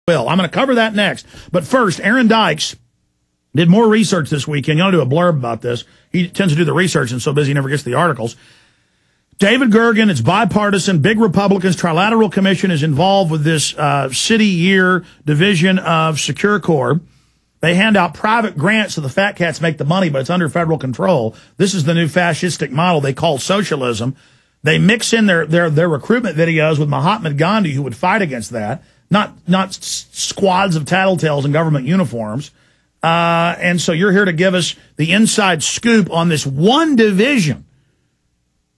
Well, I'm going to cover that next. But first, Aaron Dykes did more research this weekend. You ought to do a blurb about this. He tends to do the research and so busy he never gets to the articles. David Gergen, it's bipartisan, big Republicans, Trilateral Commission is involved with this city year division of Secure Corps. They hand out private grants so the fat cats make the money, but it's under federal control. This is the new fascistic model they call socialism. They mix in their recruitment videos with Mahatma Gandhi, who would fight against that. Not squads of tattletales in government uniforms. And so you're here to give us the inside scoop on this one division.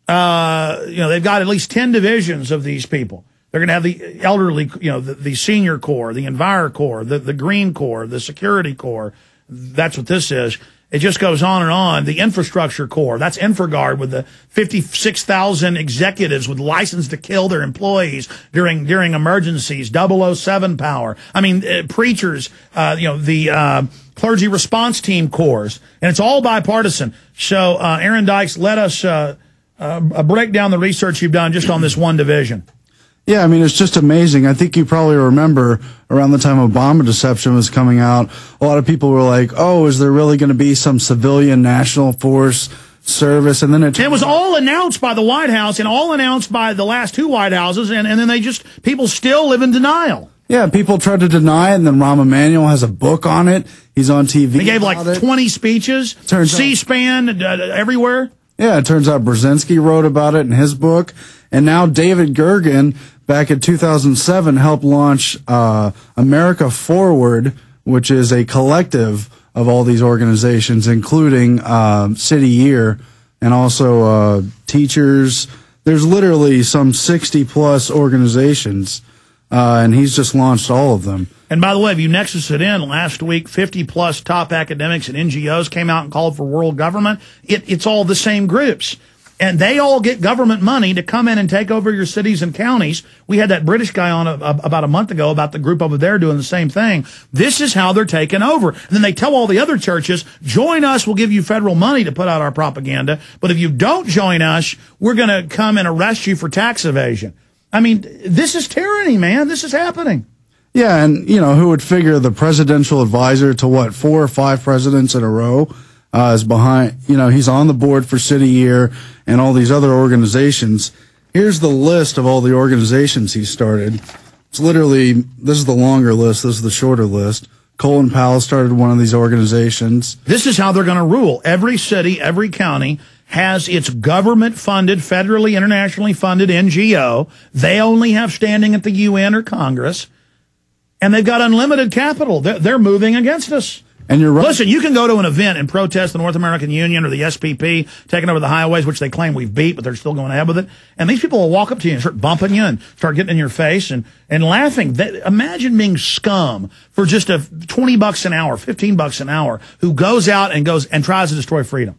They've got at least 10 divisions of these people. They're going to have the elderly, the senior corps, the Enviro Corps, the Green Corps, the Security Corps. That's what this is. It just goes on and on. The Infrastructure Corps, that's InfraGard with the 56,000 executives with license to kill their employees during emergencies, 007 power. I mean, preachers, the Clergy Response Team Corps, and it's all bipartisan. So, Aaron Dykes, let us break down the research you've done just on this one division. Yeah, I mean, it's just amazing. I think you probably remember around the time Obama deception was coming out, a lot of people were like, oh, is there really going to be some civilian national force service? And then it was all announced by the White House and all announced by the last two White Houses, and then people still live in denial. Yeah, people tried to deny it, and then Rahm Emanuel has a book on it. He's on TV. He gave like 20 speeches, C-SPAN, everywhere. Yeah, it turns out Brzezinski wrote about it in his book. And now David Gergen, back in 2007, helped launch America Forward, which is a collective of all these organizations, including City Year and also teachers. There's literally some 60-plus organizations, and he's just launched all of them. And by the way, if you nexus it in, last week, 50-plus top academics and NGOs came out and called for world government. It's all the same groups. And they all get government money to come in and take over your cities and counties. We had that British guy on about a month ago about the group over there doing the same thing. This is how they're taking over. And then they tell all the other churches, join us, we'll give you federal money to put out our propaganda. But if you don't join us, we're going to come and arrest you for tax evasion. I mean, this is tyranny, man. This is happening. Yeah, and, who would figure the presidential advisor to 4 or 5 presidents in a row is behind, he's on the board for City Year and all these other organizations. Here's the list of all the organizations he started. It's literally, this is the longer list, this is the shorter list. Colin Powell started one of these organizations. This is how they're going to rule. Every city, every county has its government-funded, federally, internationally funded NGO. They only have standing at the UN or Congress. And they've got unlimited capital. They're moving against us. And you're right. Listen, you can go to an event and protest the North American Union or the SPP taking over the highways, which they claim we've beat, but they're still going ahead with it. And these people will walk up to you and start bumping you and start getting in your face and laughing. Imagine being scum for just $20 an hour, $15 an hour, who goes out and tries to destroy freedom.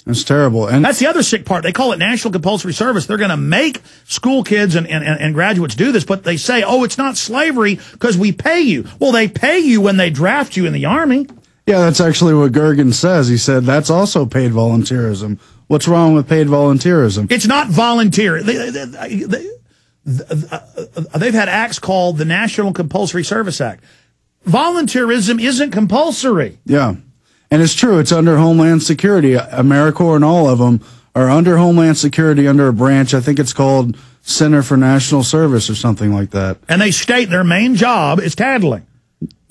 That's terrible. And that's the other sick part. They call it national compulsory service. They're going to make school kids and graduates do this, but they say, oh, it's not slavery because we pay you. Well, they pay you when they draft you in the Army. Yeah, that's actually what Gergen says. He said that's also paid volunteerism. What's wrong with paid volunteerism? It's not volunteer. They've had acts called the National Compulsory Service Act. Volunteerism isn't compulsory. Yeah. And it's true. It's under Homeland Security. AmeriCorps and all of them are under Homeland Security under a branch. I think it's called Center for National Service or something like that. And they state their main job is tattling.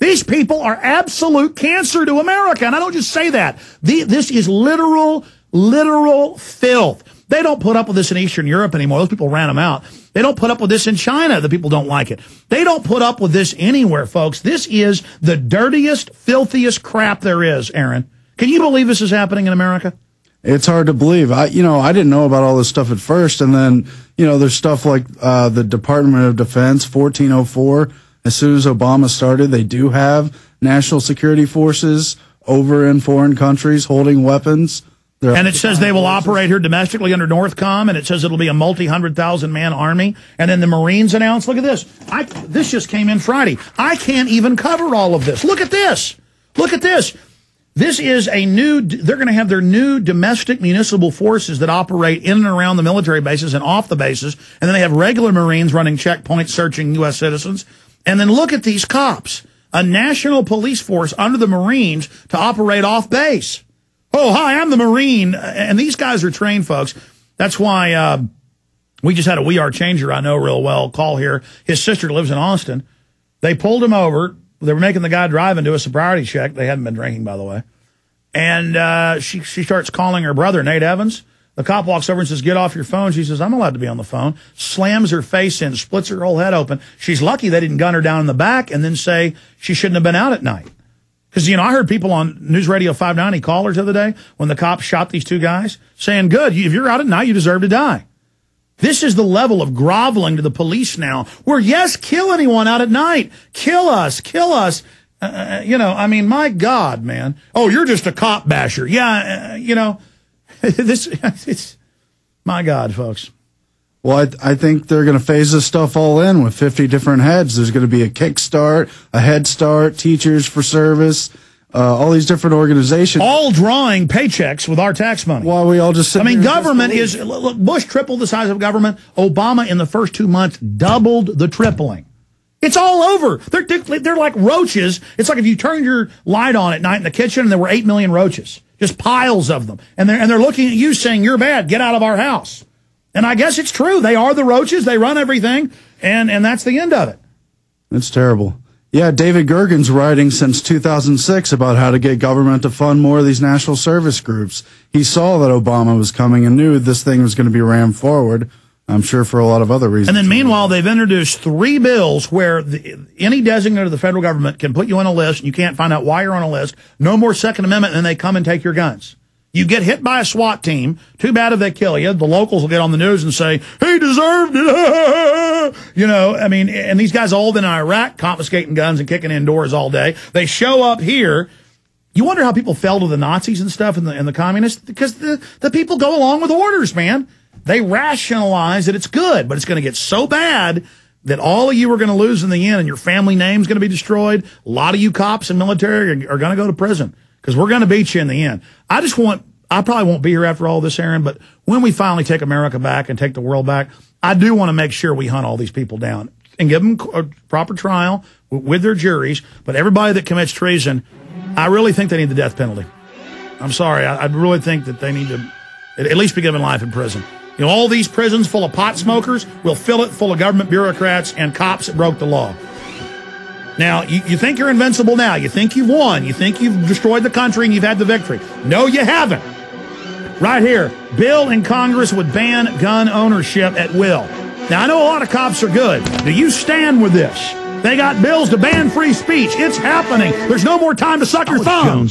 These people are absolute cancer to America. And I don't just say that. This is literal filth. They don't put up with this in Eastern Europe anymore. Those people ran them out. They don't put up with this in China. The people don't like it. They don't put up with this anywhere, folks. This is the dirtiest, filthiest crap there is, Aaron. Can you believe this is happening in America? It's hard to believe. I didn't know about all this stuff at first. And then, there's stuff like the Department of Defense, 1404. As soon as Obama started, they do have national security forces over in foreign countries holding weapons. And it says they will operate here domestically under NORTHCOM, and it says it'll be a multi-100,000-man army. And then the Marines announced, look at this. This just came in Friday. I can't even cover all of this. Look at this. Look at this. This is they're going to have their new domestic municipal forces that operate in and around the military bases and off the bases. And then they have regular Marines running checkpoints, searching U.S. citizens. And then look at these cops, a national police force under the Marines to operate off base. Oh, hi, I'm the Marine. And these guys are trained, folks. That's why we just had a We Are Changer I know real well call here. His sister lives in Austin. They pulled him over. They were making the guy drive and do a sobriety check. They hadn't been drinking, by the way. And she starts calling her brother, Nate Evans. The cop walks over and says, get off your phone. She says, I'm allowed to be on the phone. Slams her face in, splits her whole head open. She's lucky they didn't gun her down in the back and then say she shouldn't have been out at night. Because, you know, I heard people on News Radio 590 call her the other day when the cops shot these two guys saying, good, if you're out at night, you deserve to die. This is the level of groveling to the police now where, yes, kill anyone out at night. Kill us, kill us. You know, I mean, my God, man. Oh, you're just a cop basher. Yeah, you know. It's my God, folks. Well, I think they're going to phase this stuff all in with 50 different heads. There's going to be a Kickstart, a Head Start, Teachers for Service, all these different organizations. All drawing paychecks with our tax money. Why we all just sit I mean, government is, look, Bush tripled the size of government. Obama in the first 2 months doubled the tripling. It's all over. They're like roaches. It's like if you turned your light on at night in the kitchen and there were 8 million roaches. Just piles of them. And they're looking at you saying, you're bad. Get out of our house. And I guess it's true. They are the roaches. They run everything. And that's the end of it. It's terrible. Yeah, David Gergen's writing since 2006 about how to get government to fund more of these national service groups. He saw that Obama was coming and knew this thing was going to be rammed forward. I'm sure for a lot of other reasons. And then meanwhile, they've introduced 3 bills where any designated of the federal government can put you on a list. And you can't find out why you're on a list. No more Second Amendment, and then they come and take your guns. You get hit by a SWAT team. Too bad if they kill you. The locals will get on the news and say, he deserved it. You know, I mean, and these guys all been in Iraq confiscating guns and kicking in doors all day. They show up here. You wonder how people fell to the Nazis and stuff and the communists? Because the people go along with orders, man. They rationalize that it's good, but it's going to get so bad that all of you are going to lose in the end and your family name's going to be destroyed. A lot of you cops and military are going to go to prison because we're going to beat you in the end. I probably won't be here after all this, Aaron, but when we finally take America back and take the world back, I do want to make sure we hunt all these people down and give them a proper trial with their juries. But everybody that commits treason, I really think they need the death penalty. I'm sorry. I really think that they need to at least be given life in prison. You know, all these prisons full of pot smokers, we'll fill it full of government bureaucrats and cops that broke the law. Now, you think you're invincible now. You think you've won. You think you've destroyed the country and you've had the victory. No, you haven't. Right here, bill in Congress would ban gun ownership at will. Now, I know a lot of cops are good. Do you stand with this? They got bills to ban free speech. It's happening. There's no more time to suck your thumb.